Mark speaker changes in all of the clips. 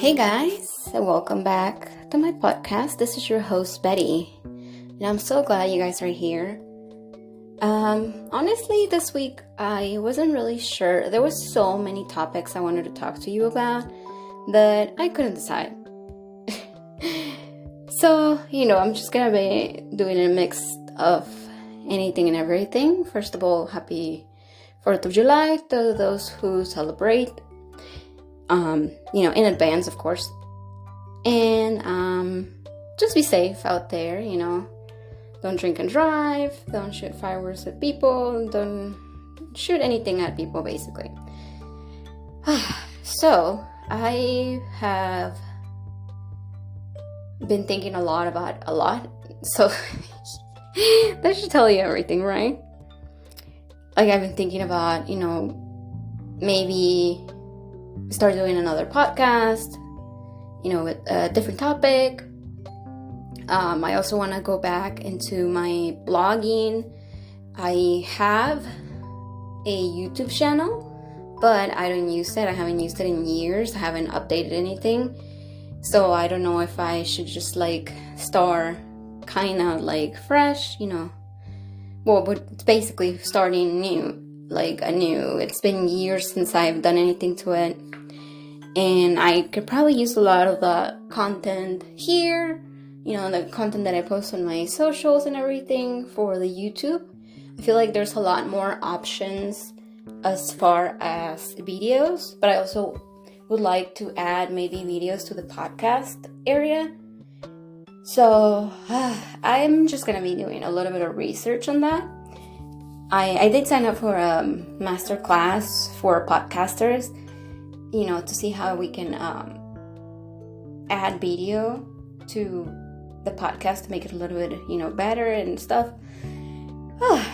Speaker 1: Hey guys, welcome back to my podcast. This is your host Betty, and I'm so glad you guys are here. Honestly, this week I wasn't really sure. There was so many topics I wanted to talk to you about that I couldn't decide. So, I'm just gonna be doing a mix of anything and everything. First of all, happy 4th of July to those who celebrate. In advance, of course. And just be safe out there, Don't drink and drive, don't shoot fireworks at people, don't shoot anything at people, basically. So, I have been thinking a lot about a lot. So, that should tell you everything, right? Like, I've been thinking about, maybe start doing another podcast, with a different topic. I also want to go back into my blogging. I have a YouTube channel, but I don't use it. I haven't used it in years. I haven't updated anything. So I don't know if I should just start kind of fresh, Well, but it's basically starting new, anew. It's been years since I've done anything to it. And I could probably use a lot of the content here, the content that I post on my socials and everything for the YouTube. I feel like there's a lot more options as far as videos, but I also would like to add maybe videos to the podcast area. So I'm just going to be doing a little bit of research on that. I did sign up for a master class for podcasters, to see how we can add video to the podcast to make it a little bit, better and stuff.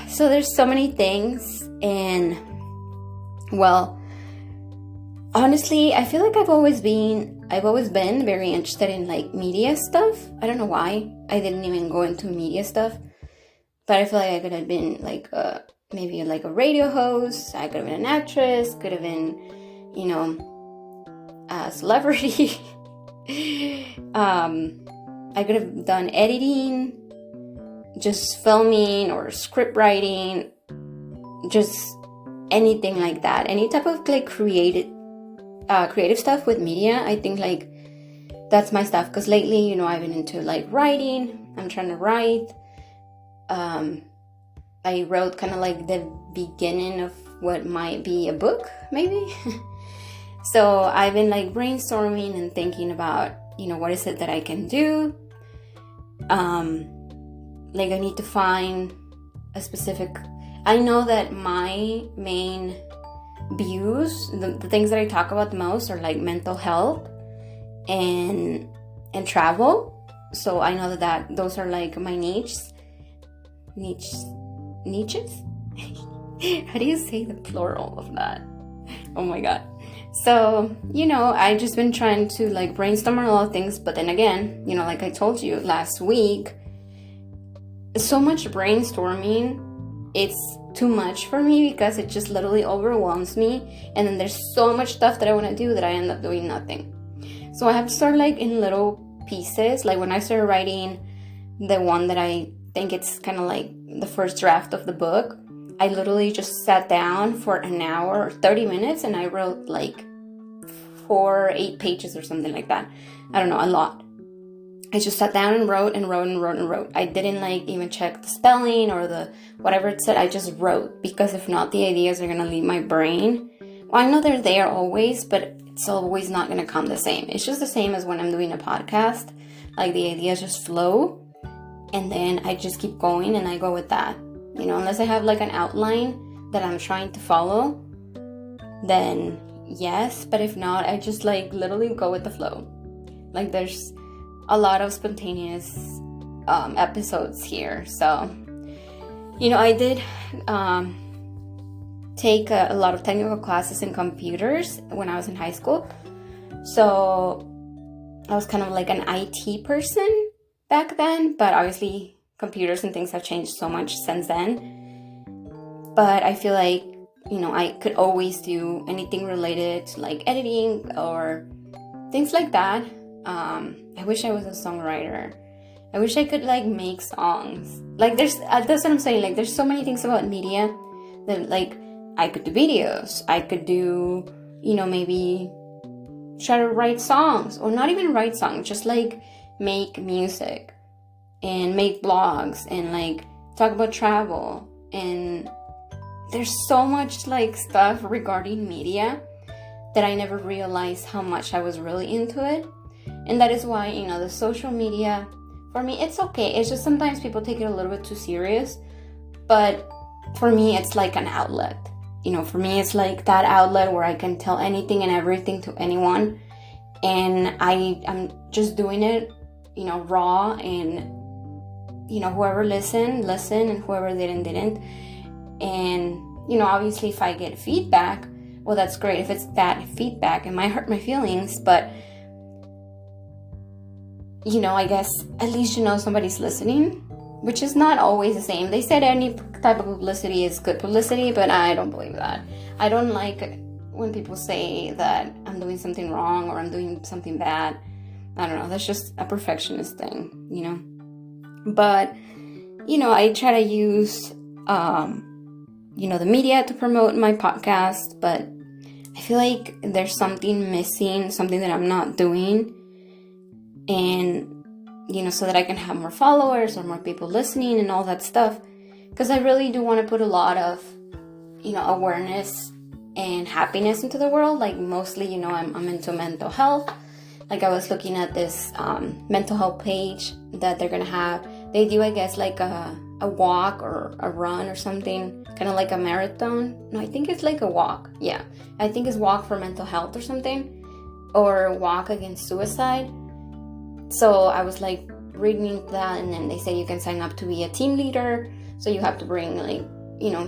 Speaker 1: So there's so many things. And, well, honestly, I feel like I've always been very interested in media stuff. I don't know why I didn't even go into media stuff, but I feel like I could have been maybe a radio host. I could have been an actress, could have been, a celebrity. I could have done editing, just filming or script writing, just anything like that. Any type of creative stuff with media. I think that's my stuff, because lately, I've been into writing. I'm trying to write. I wrote kind of the beginning of what might be a book, maybe. So I've been brainstorming and thinking about, what is it that I can do? I need to find a specific. I know that my main views, the things that I talk about the most are mental health and travel. So I know that those are my niches. How do you say the plural of that? Oh my god. So, I've just been trying to brainstorm on a lot of things, but then again, like I told you last week, so much brainstorming, it's too much for me because it just literally overwhelms me, and then there's so much stuff that I want to do that I end up doing nothing. So I have to start in little pieces. When I started writing the one that I think it's kind of the first draft of the book, I literally just sat down for an hour or 30 minutes and I wrote 8 pages or something like that. I don't know, a lot. I just sat down and wrote and wrote and wrote and wrote. I didn't even check the spelling or the whatever it said. I just wrote, because if not, the ideas are going to leave my brain. Well, I know they're there always, but it's always not going to come the same. It's just the same as when I'm doing a podcast. The ideas just flow, and then I just keep going and I go with that. Unless I have an outline that I'm trying to follow, then yes. But if not, I just literally go with the flow. There's a lot of spontaneous episodes here. So, I did take a lot of technical classes in computers when I was in high school. So I was kind of an IT person back then, but obviously computers and things have changed so much since then. But I feel I could always do anything related to editing or things like that. I wish I was a songwriter. I wish I could like make songs. Like that's what I'm saying. Like there's so many things about media that like I could do videos. I could do, maybe try to write songs, or not even write songs, just like make music and make blogs and like talk about travel. And there's so much like stuff regarding media that I never realized how much I was really into it. And that is why, the social media, for me, it's okay. It's just sometimes people take it a little bit too serious. But for me, it's like an outlet. For me, it's like that outlet where I can tell anything and everything to anyone. And I'm just doing it, raw. And, whoever listened, and whoever didn't. And, obviously if I get feedback, well, that's great. If it's bad feedback, it might hurt my feelings. But, I guess at least somebody's listening, which is not always the same. They said any type of publicity is good publicity, but I don't believe that. I don't like when people say that I'm doing something wrong or I'm doing something bad. I don't know. That's just a perfectionist thing, But, I try to use, the media to promote my podcast, but I feel like there's something missing, something that I'm not doing. And, so that I can have more followers or more people listening and all that stuff. Because I really do want to put a lot of, awareness and happiness into the world. Like mostly, I'm into mental health. Like I was looking at this mental health page that they're going to have. They do, I guess, like a walk or a run or something. Kind of like a marathon. No, I think it's like a walk. Yeah. I think it's walk for mental health or something. Or walk against suicide. So I was like reading that, and then they say you can sign up to be a team leader. So you have to bring like,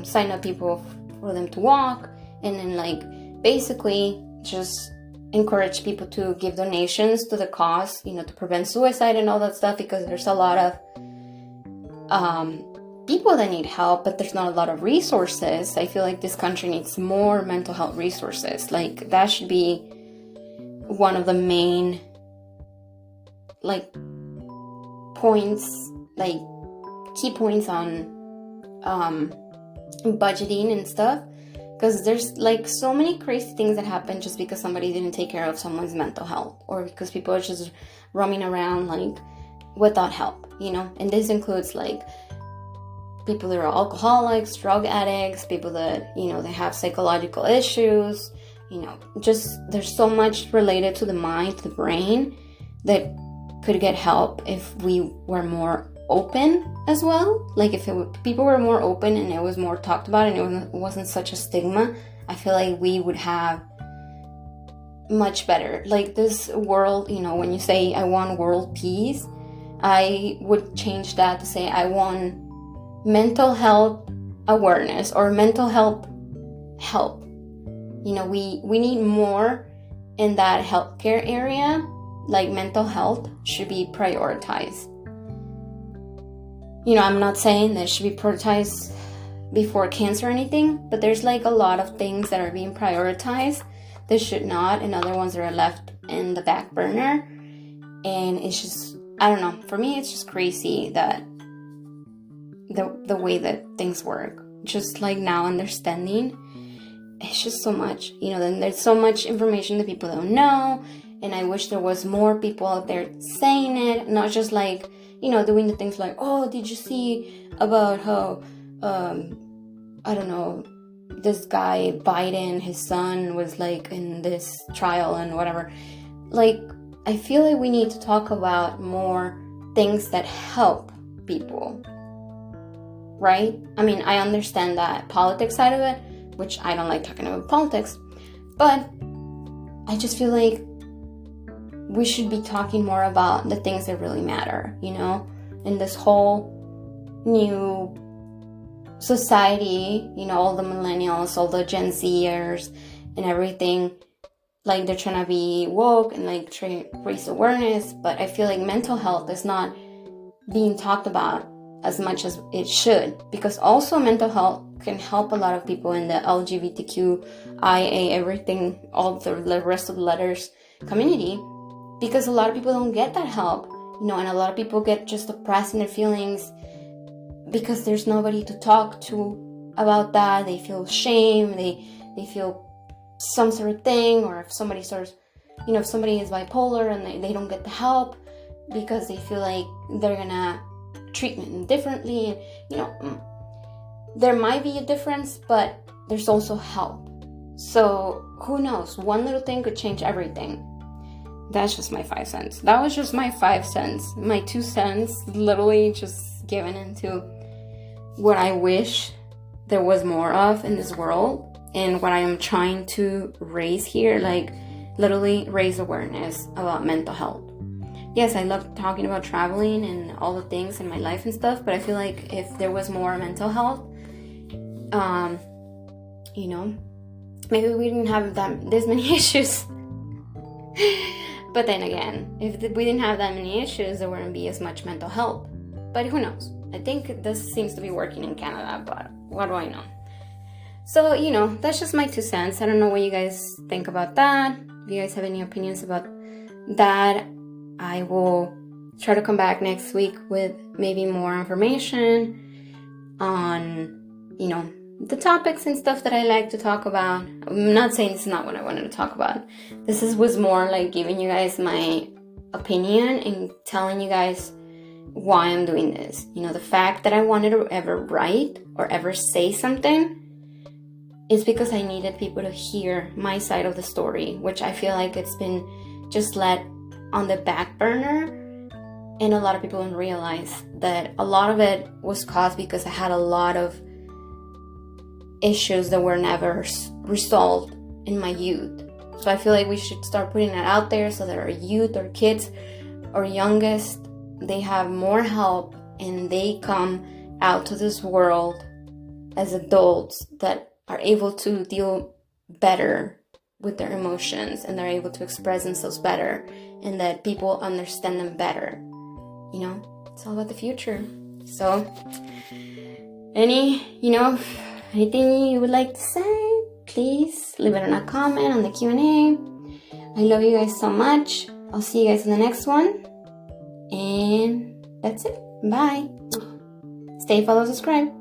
Speaker 1: sign up people for them to walk, and then like basically just encourage people to give donations to the cause, to prevent suicide and all that stuff, because there's a lot of people that need help, but there's not a lot of resources. I feel like this country needs more mental health resources. Like that should be one of the main like points, like key points on budgeting and stuff, because there's like so many crazy things that happen just because somebody didn't take care of someone's mental health, or because people are just roaming around like without help, and this includes like people that are alcoholics, drug addicts, people that they have psychological issues, just there's so much related to the mind, to the brain, that could get help if we were more open as well. Like if people were more open and it was more talked about and it wasn't such a stigma, I feel like we would have much better. Like this world, when you say I want world peace, I would change that to say I want mental health awareness or mental health help. We need more in that healthcare area. Like mental health should be prioritized. I'm not saying that it should be prioritized before cancer or anything, but there's like a lot of things that are being prioritized that should not, and other ones that are left in the back burner. And it's just, I don't know, for me it's just crazy that the way that things work. Just like now understanding, it's just so much, then there's so much information that people don't know. And I wish there was more people out there saying it, not just like, doing the things like, oh, did you see about how, I don't know, this guy, Biden, his son was like in this trial and whatever. Like, I feel like we need to talk about more things that help people, right? I mean, I understand that politics side of it, which I don't like talking about politics, but I just feel like we should be talking more about the things that really matter, in this whole new society, all the millennials, all the Gen Zers and everything, like they're trying to be woke and like try to raise awareness, but I feel like mental health is not being talked about as much as it should, because also mental health can help a lot of people in the LGBTQIA, everything, all the rest of the letters community, because a lot of people don't get that help, and a lot of people get just depressed in their feelings because there's nobody to talk to about that. They feel shame, they feel some sort of thing, or if somebody starts, if somebody is bipolar and they don't get the help because they feel like they're gonna treat them differently, there might be a difference, but there's also help. So who knows, one little thing could change everything. That's just my 5 cents. That was just my 5 cents. My 2 cents, literally just given into what I wish there was more of in this world, and what I am trying to raise here, like literally raise awareness about mental health. Yes, I love talking about traveling and all the things in my life and stuff, but I feel like if there was more mental health, maybe we didn't have this many issues. But then again, if we didn't have that many issues, there wouldn't be as much mental health. But who knows? I think this seems to be working in Canada, but what do I know? So, that's just my 2 cents. I don't know what you guys think about that. If you guys have any opinions about that, I will try to come back next week with maybe more information on, the topics and stuff that I like to talk about. I'm not saying this is not what I wanted to talk about. This was more like giving you guys my opinion and telling you guys why I'm doing this. The fact that I wanted to ever write or ever say something is because I needed people to hear my side of the story, which I feel like it's been just let on the back burner, and a lot of people don't realize that a lot of it was caused because I had a lot of issues that were never resolved in my youth. So I feel like we should start putting that out there so that our youth or kids or youngest, they have more help and they come out to this world as adults that are able to deal better with their emotions, and they're able to express themselves better, and that people understand them better. It's all about the future. So anything you would like to say, please leave it in a comment on the Q&A. I love you guys so much. I'll see you guys in the next one. And that's it. Bye. Stay, follow, subscribe.